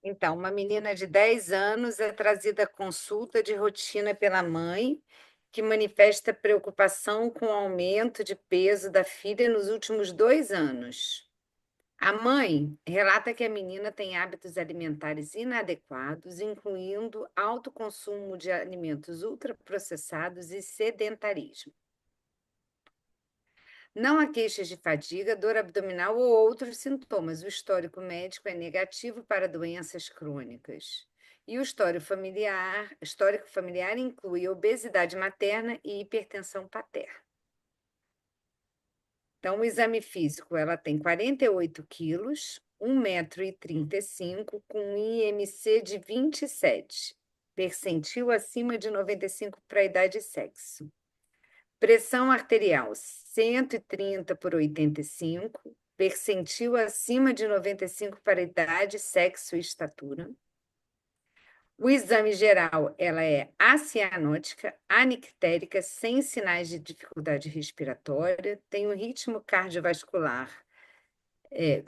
Então, uma menina de 10 anos é trazida à consulta de rotina pela mãe, que manifesta preocupação com o aumento de peso da filha nos últimos 2 anos. A mãe relata que a menina tem hábitos alimentares inadequados, incluindo alto consumo de alimentos ultraprocessados e sedentarismo. Não há queixas de fadiga, dor abdominal ou outros sintomas. O histórico médico é negativo para doenças crônicas. E o histórico familiar inclui obesidade materna e hipertensão paterna. Então, o exame físico, ela tem 48 quilos, 1,35 m, com um IMC de 27, percentil acima de 95 para a idade e sexo. Pressão arterial 130/85, percentil acima de 95 para idade, sexo e estatura. O exame geral, ela é acianótica, anictérica, sem sinais de dificuldade respiratória, tem um ritmo cardiovascular, o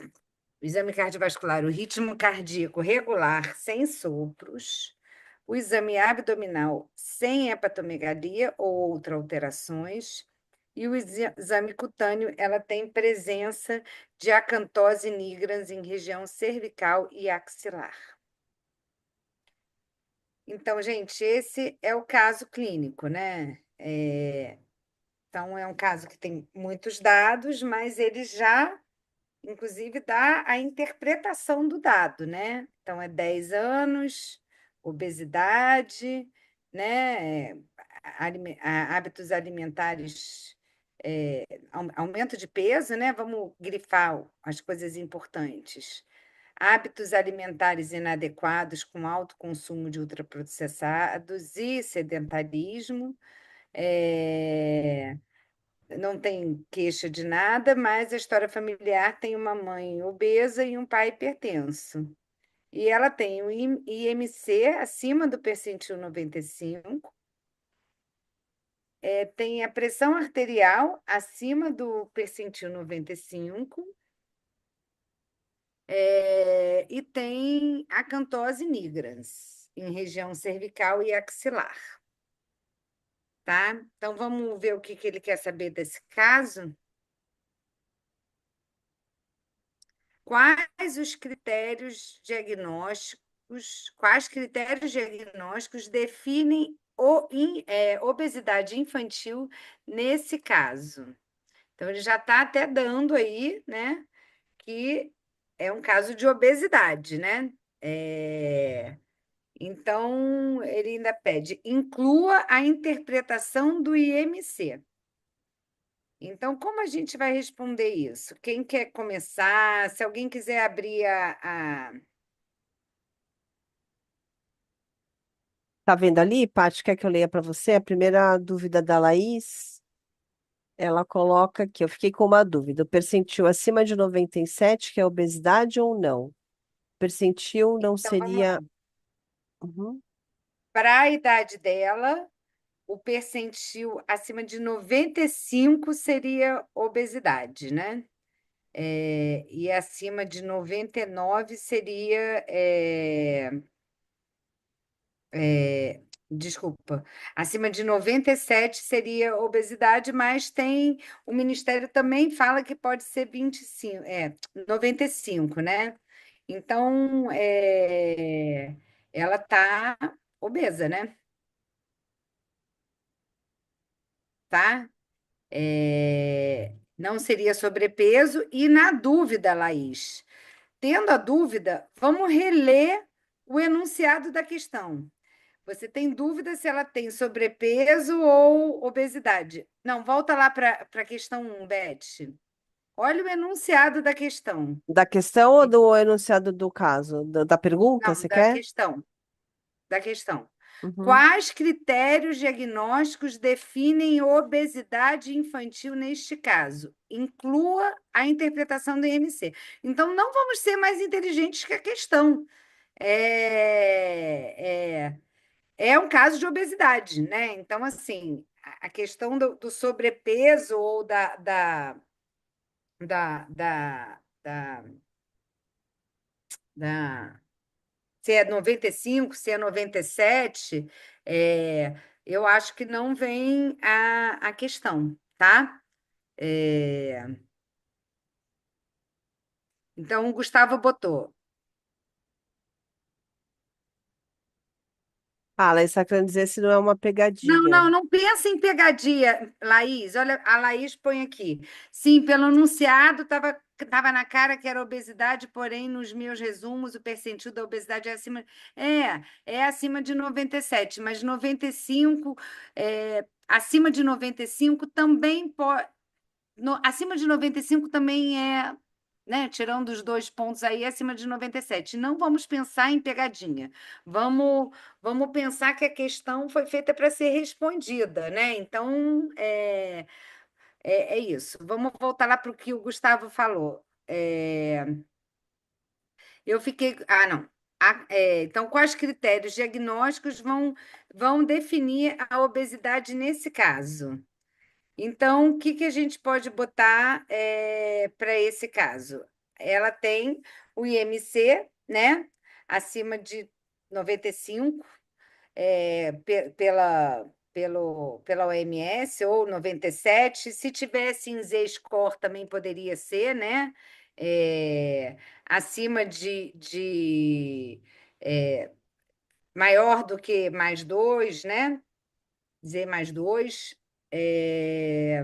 exame cardiovascular, o ritmo cardíaco regular, sem sopros. O exame abdominal, sem hepatomegalia ou outras alterações. E o exame cutâneo, ela tem presença de acantose nigrans em região cervical e axilar. Então, gente, esse é o caso clínico, né? Então, é um caso que tem muitos dados, mas ele já, inclusive, dá a interpretação do dado, né? Então, é 10 anos, obesidade, né? Hábitos alimentares, aumento de peso, né? Vamos grifar as coisas importantes. Hábitos alimentares inadequados com alto consumo de ultraprocessados e sedentarismo. Não tem queixa de nada, mas a história familiar tem uma mãe obesa e um pai hipertenso. E ela tem o IMC acima do percentil 95, tem a pressão arterial acima do percentil 95, e tem acantose nigrans em região cervical e axilar, tá? Então vamos ver o que ele quer saber desse caso. Quais critérios diagnósticos definem obesidade infantil nesse caso? Então, ele já está até dando aí, né, que é um caso de obesidade, né? Então, ele ainda pede, inclua a interpretação do IMC. Então, como a gente vai responder isso? Quem quer começar? Se alguém quiser abrir Tá vendo ali, Paty? Quer que eu leia para você? A primeira dúvida da Laís, ela coloca aqui, eu fiquei com uma dúvida. O percentil acima de 97, que é obesidade ou não? Percentil não Então, vamos lá. seria. Uhum. Para a idade dela, o percentil acima de 95 seria obesidade, né? E acima de 99 seria. Desculpa, acima de 97 seria obesidade, mas tem. O Ministério também fala que pode ser 25, 95, né? Então, ela está obesa, né? Tá? Não seria sobrepeso, e na dúvida, Laís, tendo a dúvida, vamos reler o enunciado da questão. Você tem dúvida se ela tem sobrepeso ou obesidade? Não, volta lá para a questão 1, Beth. Olha o enunciado da questão. Da questão ou do enunciado do caso? Da pergunta, Não, você da quer? questão. Da questão. Uhum. Quais critérios diagnósticos definem obesidade infantil neste caso? Inclua a interpretação do IMC. Então, não vamos ser mais inteligentes que a questão. É, é um caso de obesidade, né? Então, assim, a questão do sobrepeso ou da, da, da, da se é 95, se é 97, eu acho que não vem a questão, tá? É, então, o Gustavo botou. Ah, Laís está querendo dizer se não é uma Não, pegadinha. não, não pensa em pegadinha, Laís. Olha, a Laís põe aqui. Sim, pelo enunciado tava na cara que era obesidade, porém, nos meus resumos, o percentil da obesidade é acima de 97, mas 95, acima de 95 também pode. Acima de 95 também é, né? Tirando os dois pontos aí, acima de 97. Não vamos pensar em pegadinha. Vamos, vamos pensar que a questão foi feita para ser respondida, né? Então, é isso. Vamos voltar lá para o que o Gustavo falou. Eu fiquei. Ah, não. Então, quais critérios diagnósticos vão definir a obesidade nesse caso? Então, o que que a gente pode botar para esse caso? Ela tem o IMC, né? Acima de 95, pela OMS, ou 97. Se tivesse em Z-score, também poderia ser, né? É, acima é, maior do que mais dois, né? Z mais dois. É,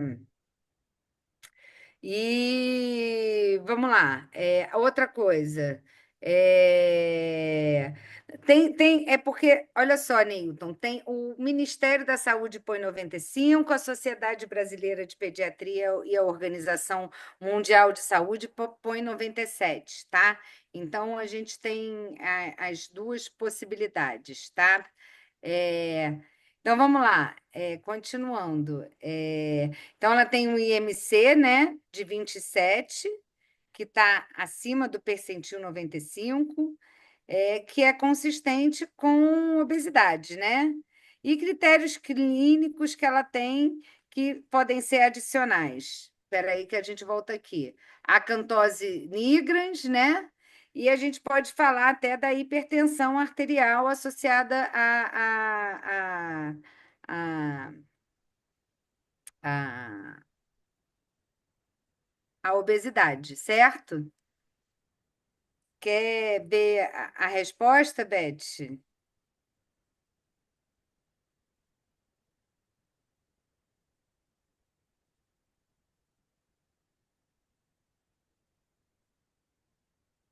E vamos lá, outra coisa. É, é porque, olha só, Newton, tem o Ministério da Saúde põe 95, a Sociedade Brasileira de Pediatria e a Organização Mundial de Saúde põe 97, tá? Então a gente tem as duas possibilidades, tá? É, então vamos lá, continuando. Então, ela tem um IMC, né, de 27, que está acima do percentil 95, que é consistente com obesidade, né? E critérios clínicos que ela tem que podem ser adicionais. Espera aí que a gente volta aqui. A acantose nigrans, né? E a gente pode falar até da hipertensão arterial associada a, a, a obesidade, certo? Quer ver a resposta, Beth?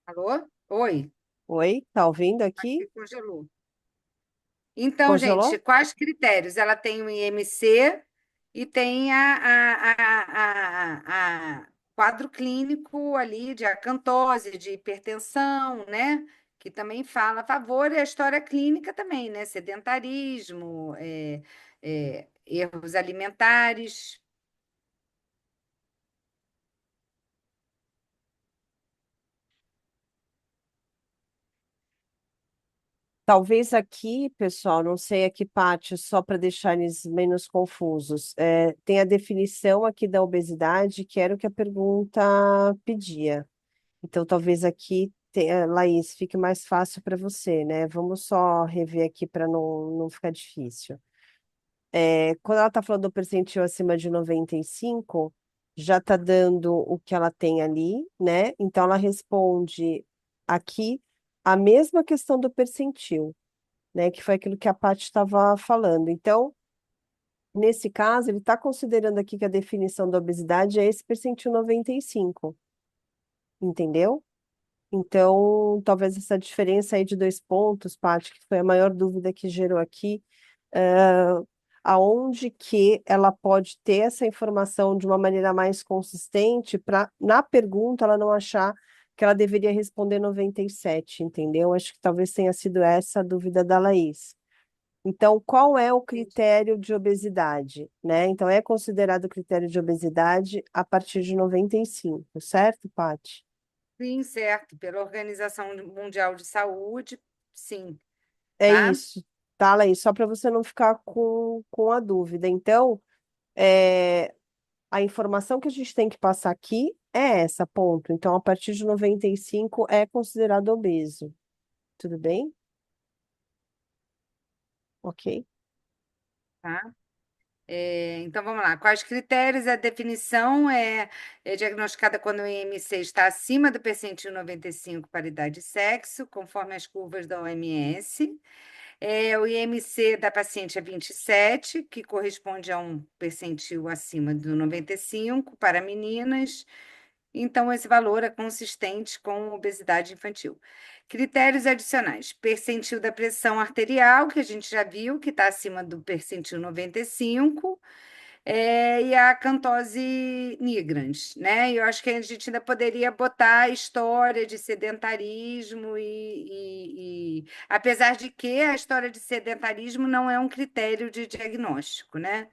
Alô? Oi, Oi, tá ouvindo aqui? que congelou. Então, gente, Congelou? quais critérios? Ela tem o IMC e tem a quadro clínico ali de acantose, de hipertensão, né? Que também fala a favor, e a história clínica também, né? Sedentarismo, erros alimentares. Talvez aqui, pessoal, não sei aqui, Pátio, só para deixar eles menos confusos, tem a definição aqui da obesidade, que era o que a pergunta pedia. Então, talvez aqui, Laís, fique mais fácil para você, né? Vamos só rever aqui para não ficar difícil. Quando ela está falando do percentil acima de 95, já está dando o que ela tem ali, né? Então, ela responde aqui a mesma questão do percentil, né? Que foi aquilo que a Paty estava falando. Então, nesse caso, ele está considerando aqui que a definição da obesidade é esse percentil 95, entendeu? Então, talvez essa diferença aí de 2 pontos, Paty, que foi a maior dúvida que gerou aqui, ah, aonde que ela pode ter essa informação de uma maneira mais consistente para, na pergunta, ela não achar que ela deveria responder 97, entendeu? Acho que talvez tenha sido essa a dúvida da Laís. Então, qual é o critério de obesidade, né? Então, é considerado critério de obesidade a partir de 95, certo, Paty? Sim, certo. Pela Organização Mundial de Saúde, sim, É tá? isso, tá, Laís? Só para você não ficar com a dúvida. Então, é, a informação que a gente tem que passar aqui é essa, ponto. Então, a partir de 95 é considerado obeso. Tudo bem? ok? Tá? Então, vamos lá. Quais critérios? A definição é diagnosticada quando o IMC está acima do percentil 95 para idade e sexo, conforme as curvas da OMS. O IMC da paciente é 27, que corresponde a um percentil acima do 95 para meninas. Então, esse valor é consistente com obesidade infantil. Critérios adicionais: percentil da pressão arterial, que a gente já viu, que está acima do percentil 95, e a cantose nigrans, né? Eu acho que a gente ainda poderia botar a história de sedentarismo apesar de que a história de sedentarismo não é um critério de diagnóstico, né?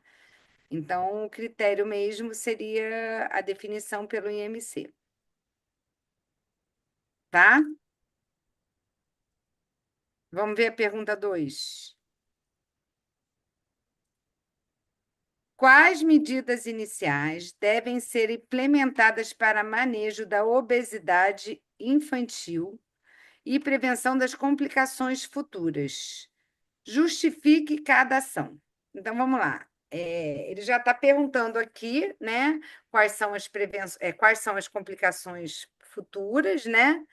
Então, o critério mesmo seria a definição pelo IMC, tá? Vamos ver a pergunta 2. Quais medidas iniciais devem ser implementadas para manejo da obesidade infantil e prevenção das complicações futuras? Justifique cada ação. Então, vamos lá. Ele já está perguntando aqui, né, quais são as complicações futuras, né?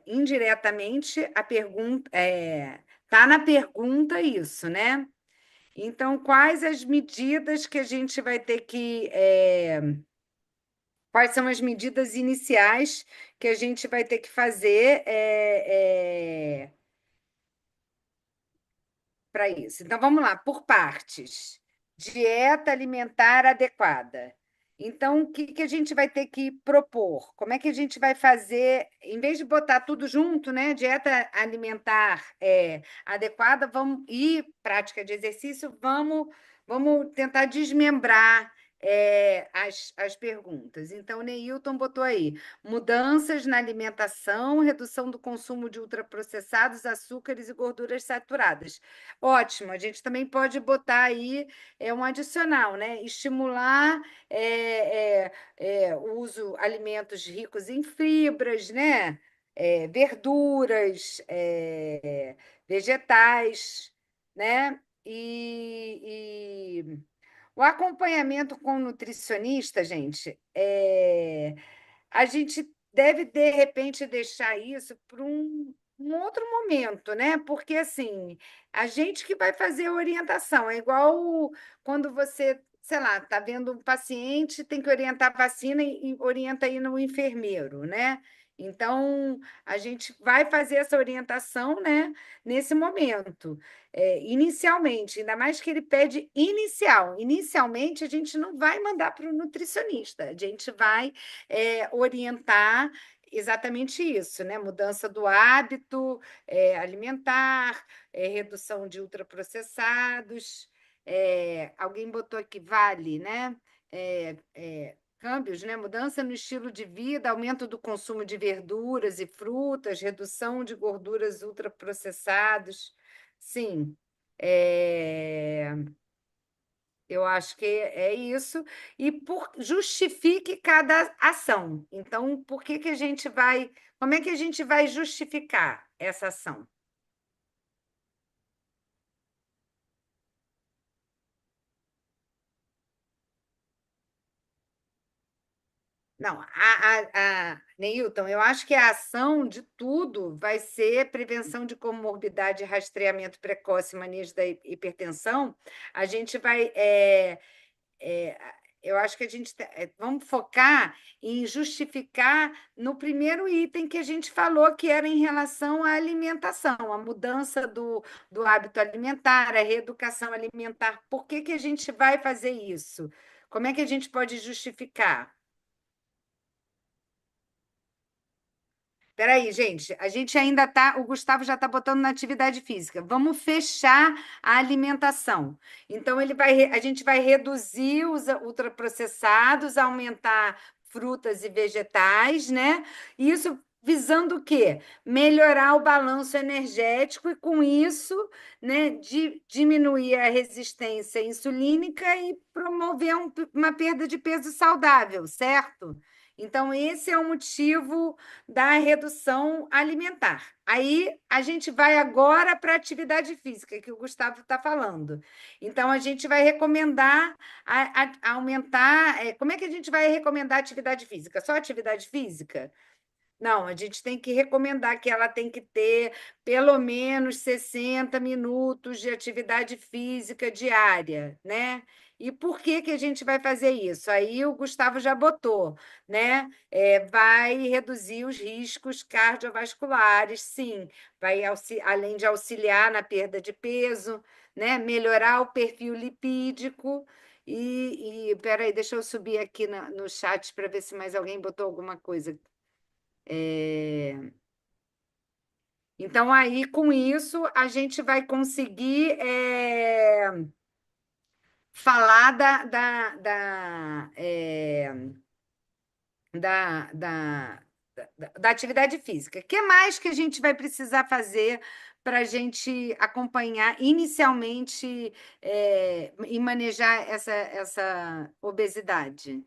Indiretamente, a pergunta está na pergunta isso, né? Então, quais as medidas que a gente vai ter quais são as medidas iniciais que a gente vai ter que fazer para isso? Então, vamos lá, por partes. Dieta alimentar adequada. Então, o que que a gente vai ter que propor? Como é que a gente vai fazer, em vez de botar tudo junto, né? Dieta alimentar adequada, vamos e prática de exercício, vamos tentar desmembrar as perguntas. Então, o Neilton botou aí: mudanças na alimentação, redução do consumo de ultraprocessados, açúcares e gorduras saturadas. Ótimo, a gente também pode botar aí um adicional, né? Estimular o uso de alimentos ricos em fibras, né? Verduras, vegetais, né? O acompanhamento com o nutricionista, gente, a gente deve, de repente, deixar isso para um outro momento, né? Porque, assim, a gente que vai fazer a orientação. É igual quando você, sei lá, está vendo um paciente, tem que orientar a vacina e orienta aí no enfermeiro, né? Então, a gente vai fazer essa orientação, né, nesse momento. Inicialmente, ainda mais que ele pede inicial. Inicialmente, a gente não vai mandar para o nutricionista, a gente vai orientar exatamente isso, né? Mudança do hábito alimentar, redução de ultraprocessados. Alguém botou aqui, vale, né? Câmbios, né? Mudança no estilo de vida, aumento do consumo de verduras e frutas, redução de gorduras ultraprocessados. Sim, é, eu acho que é isso. E justifique cada ação. Então, por que que a gente vai. Como é que a gente vai justificar essa ação? Não, Neilton, eu acho que a ação de tudo vai ser prevenção de comorbidade, rastreamento precoce, manejo da hipertensão. A gente vai. É, eu acho que a gente vamos focar em justificar no primeiro item que a gente falou, que era em relação à alimentação, a mudança do hábito alimentar, a reeducação alimentar. Por que que a gente vai fazer isso? Como é que a gente pode justificar? Peraí, gente, a gente ainda tá. O Gustavo já está botando na atividade física. Vamos fechar a alimentação. Então, a gente vai reduzir os ultraprocessados, aumentar frutas e vegetais, né? Isso visando o quê? Melhorar o balanço energético e, com isso, né, diminuir a resistência insulínica e promover uma perda de peso saudável, certo? Então, esse é o motivo da redução alimentar. Aí, a gente vai agora para a atividade física, que o Gustavo está falando. Então, a gente vai recomendar aumentar. Como é que a gente vai recomendar atividade física? Só atividade física? Não, a gente tem que recomendar que ela tem que ter pelo menos 60 minutos de atividade física diária, né? E por que que a gente vai fazer isso? Aí o Gustavo já botou, né? Vai reduzir os riscos cardiovasculares, sim. Vai, além de auxiliar na perda de peso, né? Melhorar o perfil lipídico. Peraí, deixa eu subir aqui no chat para ver se mais alguém botou alguma coisa. É, Então, aí, com isso, a gente vai conseguir falar da, da, da atividade física. O que mais que a gente vai precisar fazer para a gente acompanhar inicialmente e manejar essa obesidade?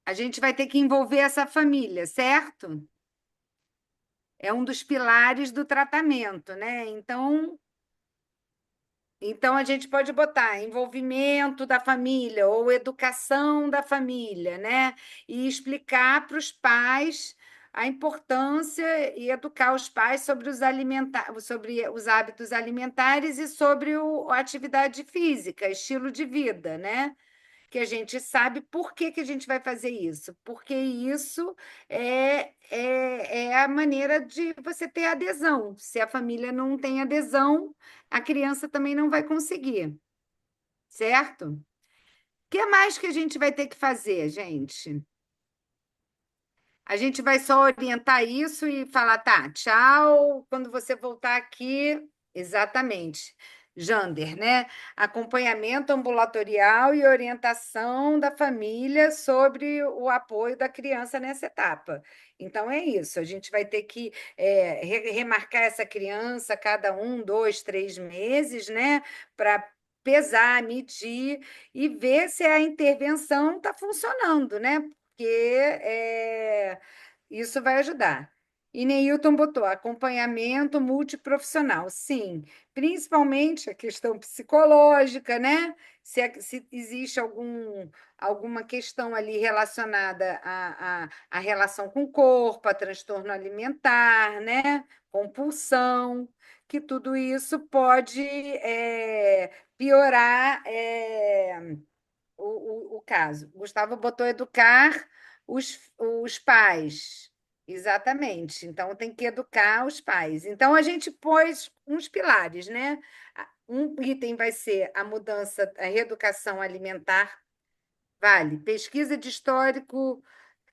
A gente vai ter que envolver essa família, certo? É um dos pilares do tratamento, né? Então, a gente pode botar envolvimento da família ou educação da família, né? E explicar para os pais a importância e educar os pais sobre os hábitos alimentares e sobre a atividade física, estilo de vida, né? Que a gente sabe por que que a gente vai fazer isso, porque isso é a maneira de você ter adesão. Se a família não tem adesão, a criança também não vai conseguir, certo? O que mais que a gente vai ter que fazer, gente? A gente vai só orientar isso e falar, tá, tchau, quando você voltar aqui. Exatamente. Jander, né? Acompanhamento ambulatorial e orientação da família sobre o apoio da criança nessa etapa. Então, é isso. A gente vai ter que remarcar essa criança a cada 1, 2, 3 meses, né? Para pesar, medir e ver se a intervenção está funcionando, né? Porque isso vai ajudar. E Neilton botou acompanhamento multiprofissional. Sim, principalmente a questão psicológica, né? Se existe alguma questão ali relacionada à relação com o corpo, a transtorno alimentar, né? Compulsão, que tudo isso pode piorar. O caso. Gustavo botou educar os pais. Exatamente. Então, tem que educar os pais. Então, a gente pôs uns pilares, né? Um item vai ser a mudança, a reeducação alimentar. Vale. Pesquisa de histórico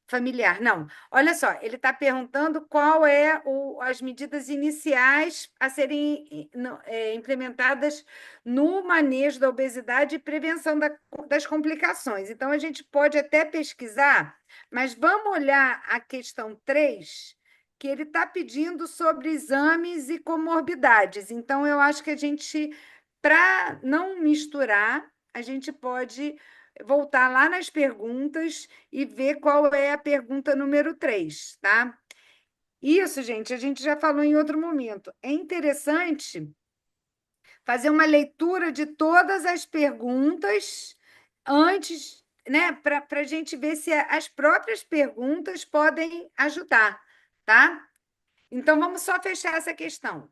familiar. Não, olha só, ele está perguntando qual as medidas iniciais a serem implementadas no manejo da obesidade e prevenção das complicações. Então, a gente pode até pesquisar, mas vamos olhar a questão 3, que ele está pedindo sobre exames e comorbidades. Então, eu acho que a gente, para não misturar, a gente pode voltar lá nas perguntas e ver qual é a pergunta número 3, tá? Isso, gente, a gente já falou em outro momento. É interessante fazer uma leitura de todas as perguntas antes, né, para a gente ver se as próprias perguntas podem ajudar, tá? Então, vamos só fechar essa questão.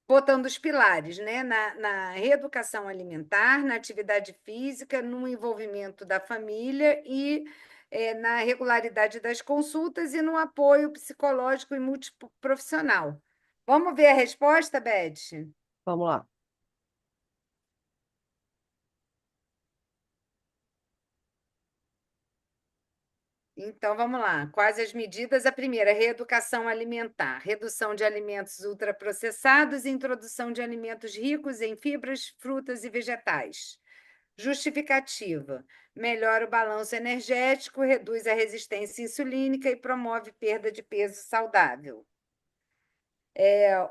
Botando os pilares, né? Na reeducação alimentar, na atividade física, no envolvimento da família e na regularidade das consultas e no apoio psicológico e multiprofissional. Vamos ver a resposta, Beth? Vamos lá. Então, vamos lá. Quais as medidas? A primeira, reeducação alimentar, redução de alimentos ultraprocessados e introdução de alimentos ricos em fibras, frutas e vegetais. Justificativa: melhora o balanço energético, reduz a resistência insulínica e promove perda de peso saudável.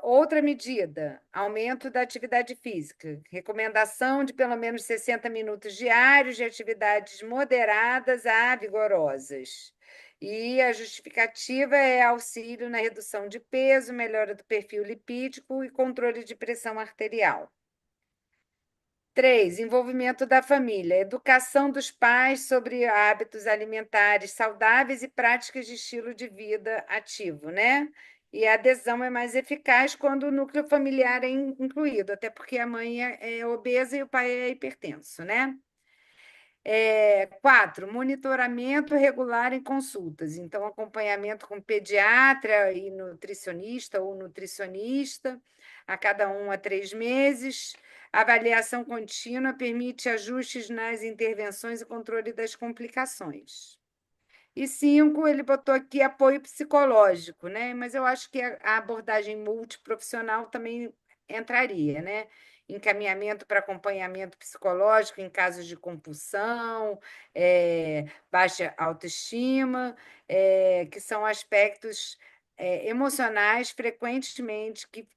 Outra medida, aumento da atividade física. Recomendação de pelo menos 60 minutos diários de atividades moderadas a vigorosas. E a justificativa é auxílio na redução de peso, melhora do perfil lipídico e controle de pressão arterial. 3, envolvimento da família, educação dos pais sobre hábitos alimentares saudáveis e práticas de estilo de vida ativo, né? E a adesão é mais eficaz quando o núcleo familiar é incluído, até porque a mãe é obesa e o pai é hipertenso, né? 4, monitoramento regular em consultas. Então, acompanhamento com pediatra e nutricionista ou nutricionista a cada 1 a 3 meses. Avaliação contínua permite ajustes nas intervenções e controle das complicações. E 5, ele botou aqui apoio psicológico, né? Mas eu acho que a abordagem multiprofissional também entraria, né? Encaminhamento para acompanhamento psicológico em casos de compulsão, baixa autoestima, que são aspectos emocionais frequentemente que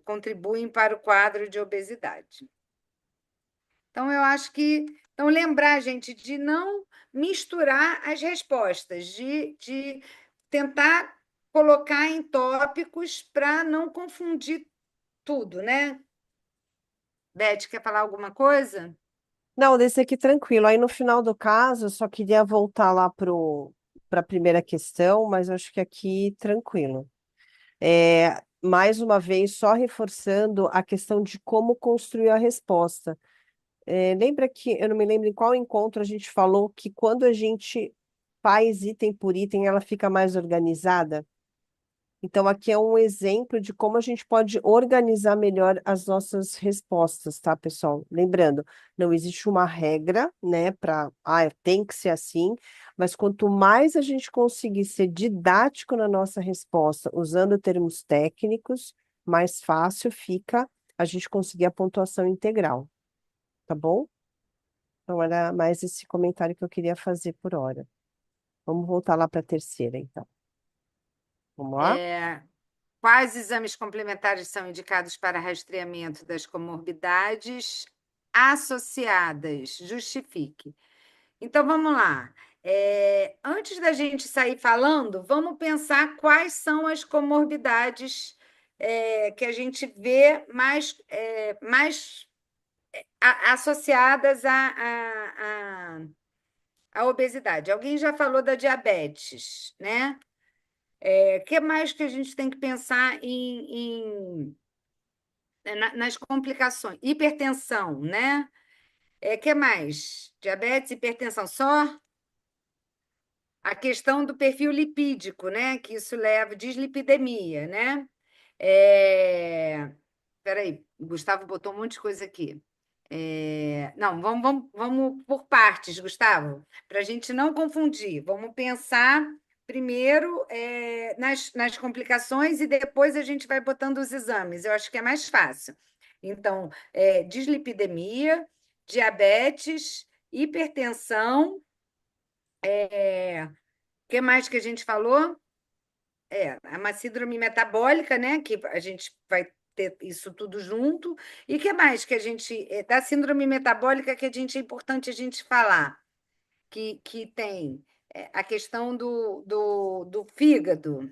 contribuem para o quadro de obesidade. Então, eu acho que. Então, lembrar, gente, de não misturar as respostas, de tentar colocar em tópicos para não confundir tudo, né? Beth, quer falar alguma coisa? Não, desse aqui tranquilo. Aí no final do caso, eu só queria voltar lá para a primeira questão, mas eu acho que aqui tranquilo. Mais uma vez, só reforçando a questão de como construir a resposta. Lembra que, eu não me lembro em qual encontro a gente falou que quando a gente faz item por item, ela fica mais organizada? Então, aqui é um exemplo de como a gente pode organizar melhor as nossas respostas, tá, pessoal? Lembrando, não existe uma regra, né, tem que ser assim, mas quanto mais a gente conseguir ser didático na nossa resposta, usando termos técnicos, mais fácil fica a gente conseguir a pontuação integral, tá bom? Então, era mais esse comentário que eu queria fazer por hora. Vamos voltar lá para a terceira, então. Vamos lá? Quais exames complementares são indicados para rastreamento das comorbidades associadas? Justifique. Então, vamos lá. Antes da gente sair falando, vamos pensar quais são as comorbidades que a gente vê mais associadas à obesidade. Alguém já falou da diabetes, né? O que mais que a gente tem que pensar nas complicações? Hipertensão, né? Que mais? Diabetes, hipertensão só? A questão do perfil lipídico, né? Que isso leva, dislipidemia, né? Peraí, o Gustavo botou um monte de coisa aqui. Não, vamos por partes, Gustavo, para a gente não confundir. Vamos pensar primeiro nas complicações e depois a gente vai botando os exames. Eu acho que é mais fácil. Então, dislipidemia, diabetes, hipertensão, o que mais que a gente falou? É uma síndrome metabólica, né? Que a gente vai ter isso tudo junto. E que mais que a gente. Da síndrome metabólica que é importante a gente falar, que tem a questão do fígado.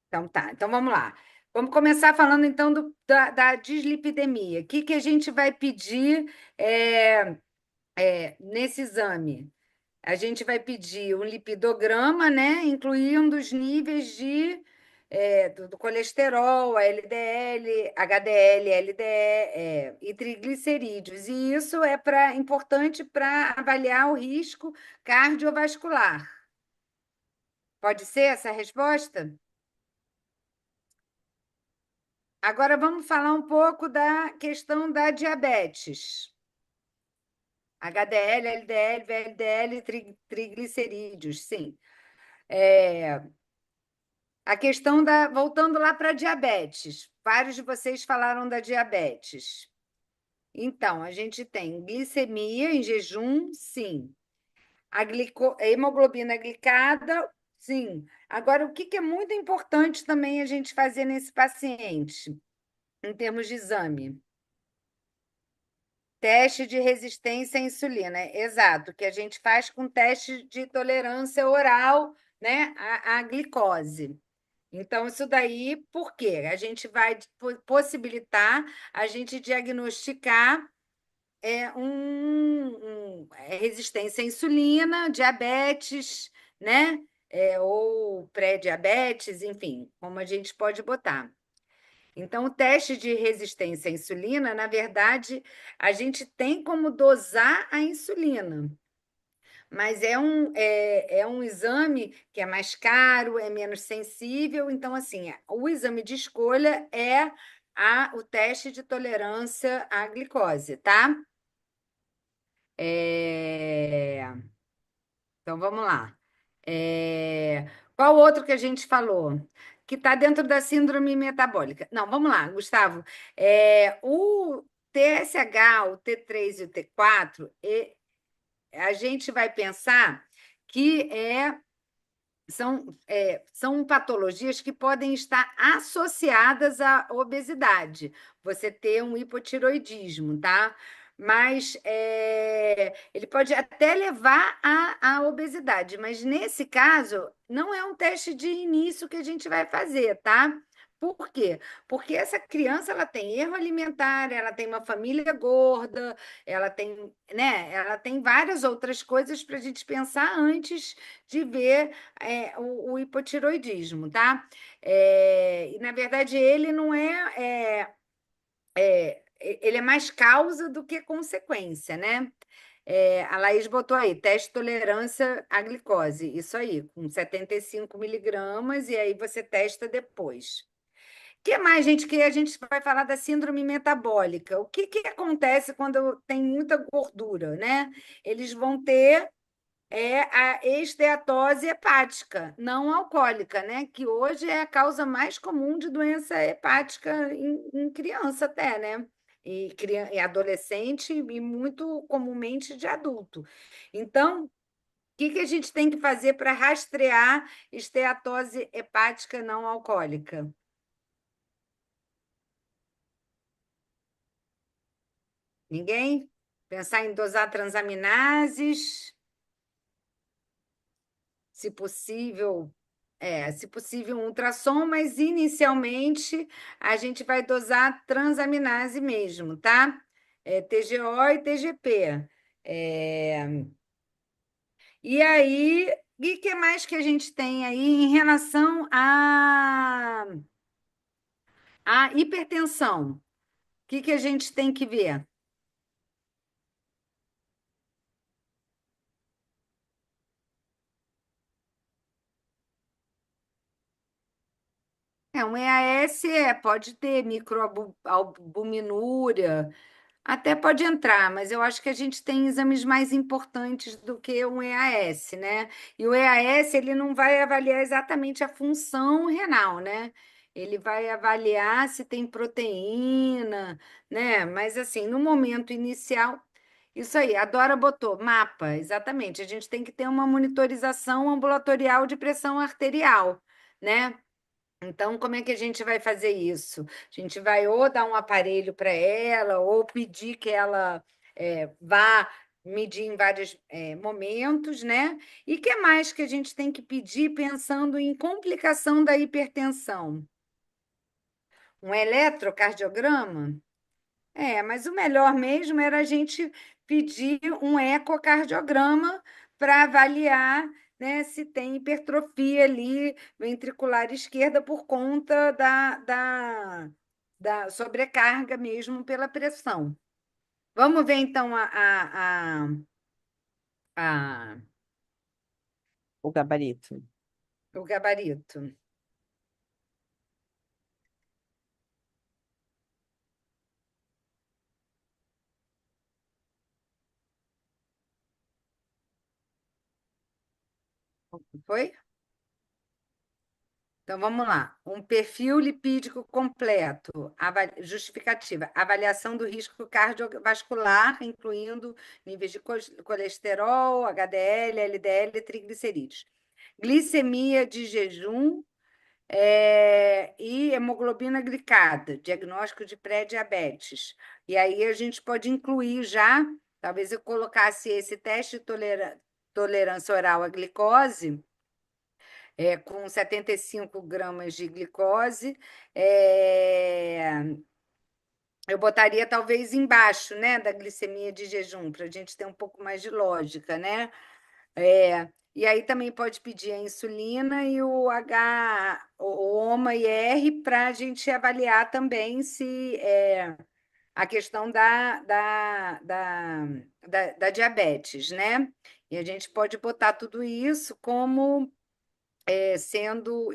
Então tá, então vamos lá. Vamos começar falando então da dislipidemia. O que a gente vai pedir nesse exame? A gente vai pedir um lipidograma, né, incluindo os níveis do colesterol, LDL, HDL, LDL, e triglicerídeos. E isso importante para avaliar o risco cardiovascular. Pode ser essa a resposta? Agora vamos falar um pouco da questão da diabetes. HDL, LDL, VLDL, triglicerídeos, sim. A questão voltando lá para a diabetes. Vários de vocês falaram da diabetes. Então, a gente tem glicemia em jejum, sim. A hemoglobina glicada, sim. Agora, o que que é muito importante também a gente fazer nesse paciente, em termos de exame? Teste de resistência à insulina, exato, que a gente faz com teste de tolerância oral, né, à glicose. Então, isso daí, por quê? A gente vai possibilitar a gente diagnosticar resistência à insulina, diabetes, né? Ou pré-diabetes, enfim, como a gente pode botar. Então, o teste de resistência à insulina, na verdade, a gente tem como dosar a insulina, mas é um exame que é mais caro, é menos sensível. Então, assim, o exame de escolha é o teste de tolerância à glicose, tá? É, Então, vamos lá. Qual outro que a gente falou? Que está dentro da síndrome metabólica. Não, vamos lá, Gustavo. O TSH, o T3 e o T4, a gente vai pensar que são patologias que podem estar associadas à obesidade, você ter um hipotiroidismo, tá? Mas ele pode até levar à obesidade, mas nesse caso, não é um teste de início que a gente vai fazer, tá? Por quê? Porque essa criança ela tem erro alimentar, ela tem uma família gorda, ela tem, né? Ela tem várias outras coisas para a gente pensar antes de ver o hipotiroidismo, tá? E, na verdade, ele não ele é mais causa do que consequência, né? A Laís botou aí, teste de tolerância à glicose, isso aí, com 75 miligramas, e aí você testa depois. O que mais, gente, que a gente vai falar da síndrome metabólica? O que que acontece quando tem muita gordura, né? Eles vão ter a esteatose hepática não alcoólica, né? Que hoje é a causa mais comum de doença hepática em criança até, né? E adolescente e muito comumente de adulto. Então, o que que a gente tem que fazer para rastrear esteatose hepática não alcoólica? Ninguém? Pensar em dosar transaminases, se possível, se possível, um ultrassom, mas inicialmente a gente vai dosar transaminase mesmo, tá? TGO e TGP. É, e aí, e o que mais que a gente tem aí em relação à hipertensão? O que que a gente tem que ver? Um EAS pode ter microalbuminúria, até pode entrar, mas eu acho que a gente tem exames mais importantes do que um EAS, né? E o EAS, ele não vai avaliar exatamente a função renal, né? Ele vai avaliar se tem proteína, né? Mas assim, no momento inicial, isso aí, a Dora botou mapa, exatamente. A gente tem que ter uma monitorização ambulatorial de pressão arterial, né? Então, como é que a gente vai fazer isso? A gente vai ou dar um aparelho para ela, ou pedir que ela vá medir em vários momentos, né? E que mais que a gente tem que pedir pensando em complicação da hipertensão? Um eletrocardiograma? Mas o melhor mesmo era a gente pedir um ecocardiograma para avaliar, né, se tem hipertrofia ali ventricular esquerda por conta da sobrecarga mesmo pela pressão. Vamos ver então a- O gabarito. o gabarito. Foi? Então, vamos lá. Um perfil lipídico completo. Justificativa. Avaliação do risco cardiovascular, incluindo níveis de colesterol, HDL, LDL e triglicerídeos. Glicemia de jejum, e hemoglobina glicada, diagnóstico de pré-diabetes. E aí a gente pode incluir já, talvez eu colocasse esse teste de tolerância oral à glicose, com 75 gramas de glicose, é, eu botaria talvez embaixo, né, da glicemia de jejum, para a gente ter um pouco mais de lógica, né? E aí também pode pedir a insulina e o HOMA-IR para a gente avaliar também se a questão da diabetes, né? E a gente pode botar tudo isso como sendo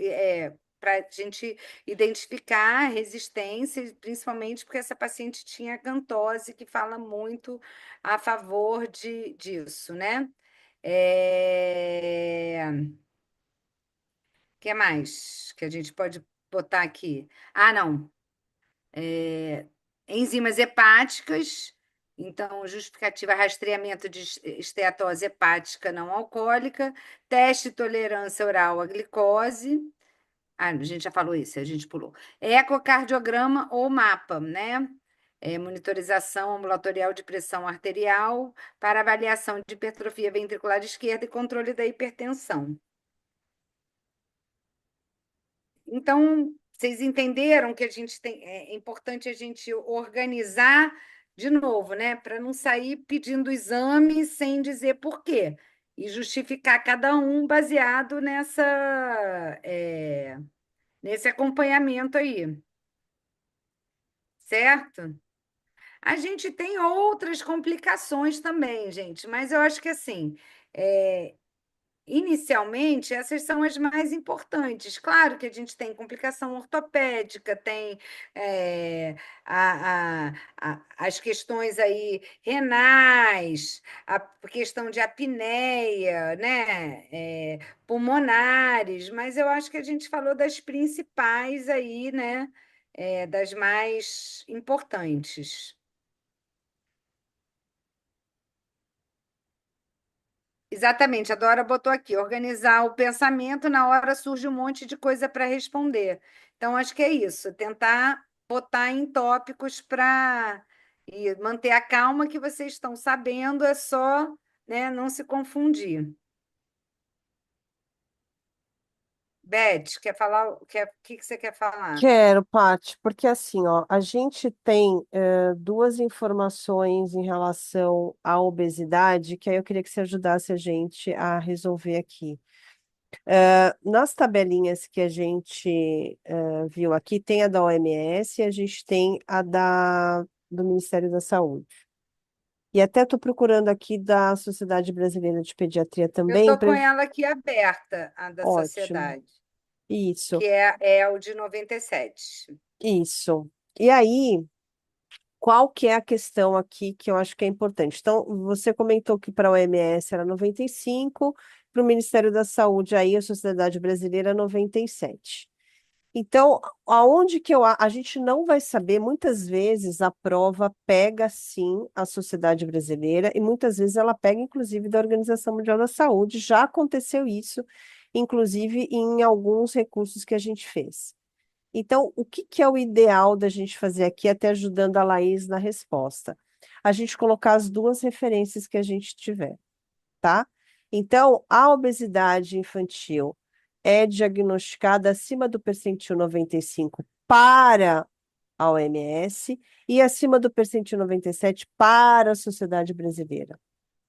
para a gente identificar a resistência, principalmente porque essa paciente tinha cantose, que fala muito a favor disso, né? Que mais que a gente pode botar aqui? Ah, não. É, enzimas hepáticas, então, justificativa rastreamento de esteatose hepática não alcoólica, teste de tolerância oral à glicose. Ah, a gente já falou isso, a gente pulou. Ecocardiograma ou mapa, né? Monitorização ambulatorial de pressão arterial para avaliação de hipertrofia ventricular esquerda e controle da hipertensão. Então, vocês entenderam que a gente tem, é importante a gente organizar de novo, né? Para não sair pedindo exame sem dizer por quê. E justificar cada um baseado nesse acompanhamento aí, certo? A gente tem outras complicações também, gente, mas eu acho que assim, é, inicialmente, essas são as mais importantes. Claro que a gente tem complicação ortopédica, tem as questões aí renais, a questão de apneia, né? Pulmonares, mas eu acho que a gente falou das principais aí, né? Das mais importantes. Exatamente, a Dora botou aqui, organizar o pensamento, na hora surge um monte de coisa para responder. Então, acho que é isso, tentar botar em tópicos para manter a calma que vocês estão sabendo, é só, né, não se confundir. Beth, quer falar? O que você quer falar? Quero, Paty, porque assim, ó, a gente tem duas informações em relação à obesidade que aí eu queria que você ajudasse a gente a resolver aqui. Nas tabelinhas que a gente viu aqui, tem a da OMS e a gente tem a do Ministério da Saúde. E até estou procurando aqui da Sociedade Brasileira de Pediatria Eu também. estou com ela aqui aberta, a da Ótimo. sociedade, Isso, que é o de 97. isso. E aí, qual que é a questão aqui que eu acho que é importante? Então, você comentou que para a OMS era 95, para o Ministério da Saúde, aí a Sociedade Brasileira 97. Então, aonde que a gente não vai saber, muitas vezes a prova pega sim a Sociedade Brasileira e muitas vezes ela pega inclusive da Organização Mundial da Saúde. Já aconteceu isso, inclusive em alguns recursos que a gente fez. Então, o que que é o ideal da gente fazer aqui, até ajudando a Laís na resposta? A gente colocar as duas referências que a gente tiver, tá? Então, a obesidade infantil é diagnosticada acima do percentil 95 para a OMS e acima do percentil 97 para a Sociedade Brasileira.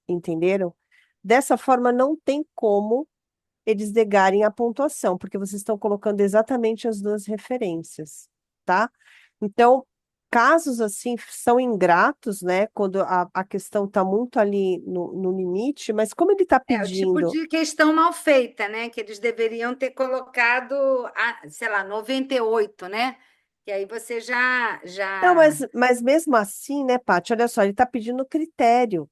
Entenderam? Dessa forma, não tem como eles negarem a pontuação, porque vocês estão colocando exatamente as duas referências, tá? Então, casos assim são ingratos, né? Quando a questão está muito ali no limite, mas como ele está É o tipo pedindo. de questão mal feita, né? Que eles deveriam ter colocado, sei lá, 98, né? Que aí você Não, já... mas mesmo assim, né, Paty? Olha só, ele está pedindo critério,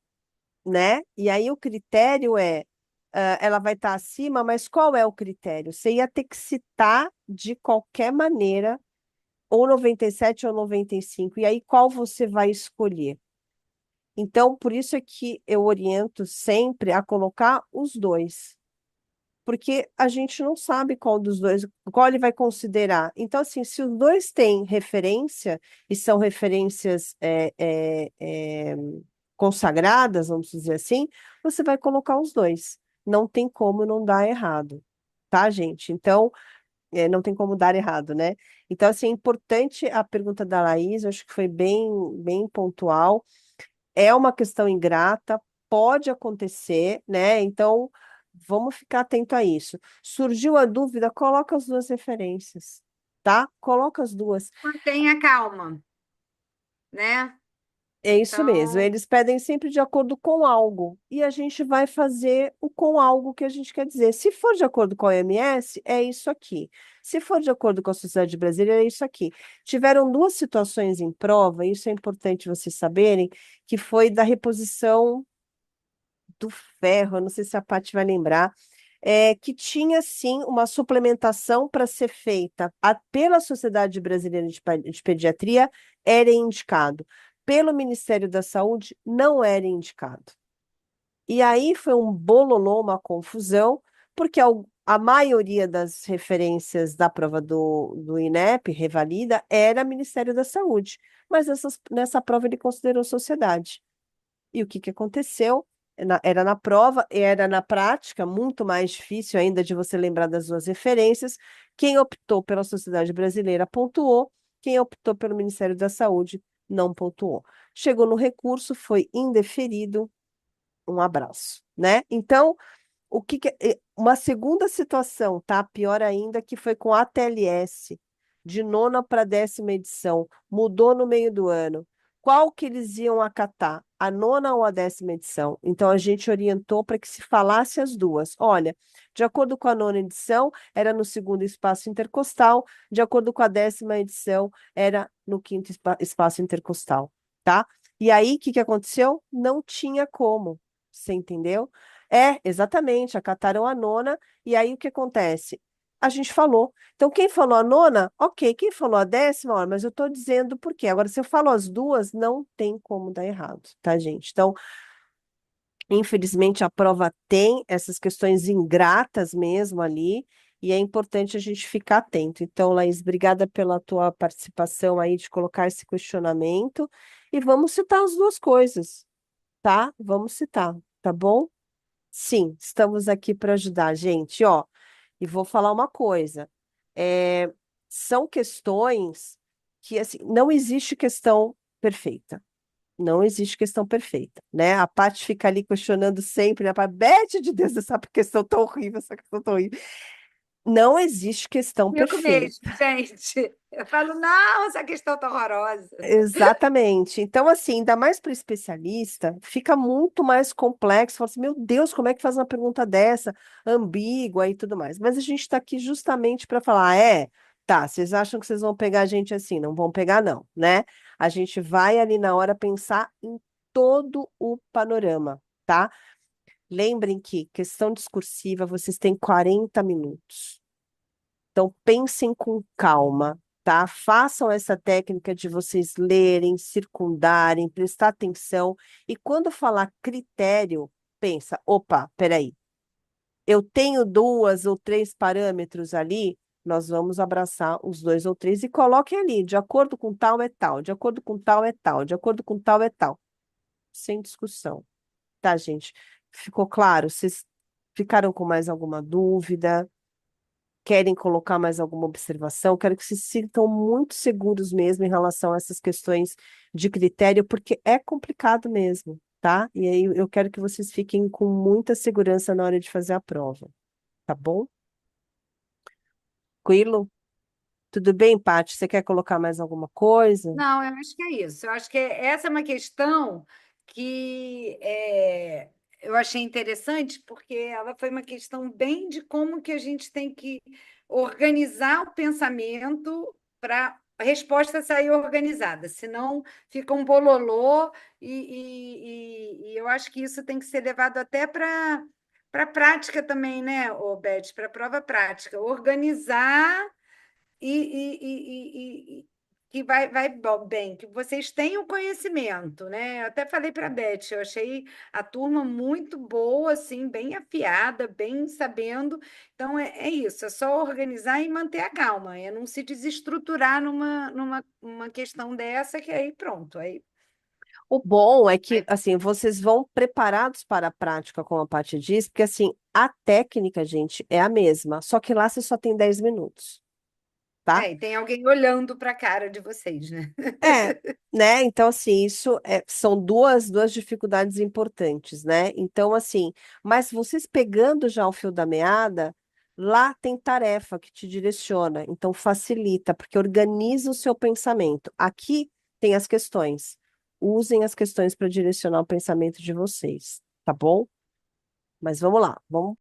né? E aí o critério é ela vai estar acima, mas qual é o critério? Você ia ter que citar de qualquer maneira, ou 97 ou 95, e aí qual você vai escolher? Então, por isso é que eu oriento sempre a colocar os dois, porque a gente não sabe qual dos dois, qual ele vai considerar. Então, assim, se os dois têm referência, e são referências consagradas, vamos dizer assim, você vai colocar os dois. Não tem como não dar errado, tá, gente? Então, não tem como dar errado, né? Então, assim, é importante a pergunta da Laís, eu acho que foi bem, bem pontual. É uma questão ingrata, pode acontecer, né? Então, vamos ficar atento a isso. Surgiu a dúvida, coloca as duas referências, tá? Coloca as duas. Mantenha calma, né? É isso mesmo. Então, Eles pedem sempre de acordo com algo. E a gente vai fazer o com algo que a gente quer dizer. Se for de acordo com a OMS, é isso aqui. Se for de acordo com a Sociedade Brasileira, é isso aqui. Tiveram duas situações em prova, e isso é importante vocês saberem, que foi da reposição do ferro. Eu não sei se a Paty vai lembrar. Que tinha sim uma suplementação para ser feita pela Sociedade Brasileira de Pediatria, era indicado. Pelo Ministério da Saúde, não era indicado. E aí foi um bololô, uma confusão, porque a maioria das referências da prova do INEP, revalida, era Ministério da Saúde. Mas nessa prova ele considerou sociedade. E o que que aconteceu? Era na prova, e era na prática, muito mais difícil ainda de você lembrar das duas referências. Quem optou pela Sociedade Brasileira pontuou, quem optou pelo Ministério da Saúde não pontuou. Chegou no recurso, foi indeferido, um abraço, né? Então, uma segunda situação, tá? Pior ainda, que foi com a ATLS, de nona para 10ª edição, mudou no meio do ano. Qual que eles iam acatar? A nona ou a 10ª edição? Então a gente orientou para que se falasse as duas. Olha, de acordo com a nona edição, era no segundo espaço intercostal, de acordo com a 10ª edição, era no quinto espaço intercostal, tá? E aí, o que que aconteceu? Não tinha como, você entendeu? Exatamente, acataram a nona, e aí o que acontece? A gente falou. Então, quem falou a nona, ok. Quem falou a 10ª, olha, mas eu estou dizendo por quê. Agora, se eu falo as duas, não tem como dar errado, tá, gente? Então, infelizmente, a prova tem essas questões ingratas mesmo ali, e é importante a gente ficar atento. Então, Laís, obrigada pela tua participação aí de colocar esse questionamento, e vamos citar as duas coisas, tá? Vamos citar, tá bom? Sim, estamos aqui para ajudar, gente, ó. E vou falar uma coisa. é, São questões que, assim, não existe questão perfeita. Não existe questão perfeita, né? A Paty fica ali questionando sempre, né? Bete de Deus, essa questão tão horrível, essa questão tão horrível. Não existe questão comigo perfeita. mesmo, gente. Eu falo, não, essa questão tá horrorosa. Exatamente. Então, assim, ainda mais para especialista, fica muito mais complexo. Fala assim, meu Deus, como é que faz uma pergunta dessa, ambígua e tudo mais? Mas a gente está aqui justamente para falar, tá, vocês acham que vocês vão pegar a gente assim? Não vão pegar, não, né? A gente vai ali na hora pensar em todo o panorama, tá? Lembrem que questão discursiva, vocês têm 40 minutos. Então, pensem com calma, tá? Façam essa técnica de vocês lerem, circundarem, prestar atenção. E quando falar critério, pensa: opa, peraí, eu tenho duas ou três parâmetros ali, nós vamos abraçar os dois ou três e coloquem ali, de acordo com tal é tal, de acordo com tal é tal, de acordo com tal é tal. Sem discussão, tá, gente? Ficou claro? Vocês ficaram com mais alguma dúvida? Querem colocar mais alguma observação? Quero que se sintam muito seguros mesmo em relação a essas questões de critério, porque é complicado mesmo, tá? E aí eu quero que vocês fiquem com muita segurança na hora de fazer a prova, tá bom? Tranquilo? Tudo bem, Paty? Você quer colocar mais alguma coisa? Não, eu acho que é isso. Eu acho que essa é uma questão que eu achei interessante, porque ela foi uma questão bem de como que a gente tem que organizar o pensamento para a resposta sair organizada, senão fica um bololô, e eu acho que isso tem que ser levado até para Para prática também, né, ô Beth, para prova prática, organizar que bem, que vocês tenham conhecimento, né? Eu até falei para a Beth, eu achei a turma muito boa, assim, bem afiada, bem sabendo. Então é isso, é só organizar e manter a calma, é não se desestruturar numa questão dessa, que aí pronto, O bom é que, aí assim, vocês vão preparados para a prática, como a Paty diz, porque, assim, a técnica, gente, é a mesma, só que lá você só tem 10 minutos, tá? e tem alguém olhando para a cara de vocês, né? É, né? Então, assim, são duas dificuldades importantes, né? Então, assim, mas vocês pegando já o fio da meada, lá tem tarefa que te direciona, então facilita, porque organiza o seu pensamento. Aqui tem as questões. Usem as questões para direcionar o pensamento de vocês, tá bom? Mas vamos lá, vamos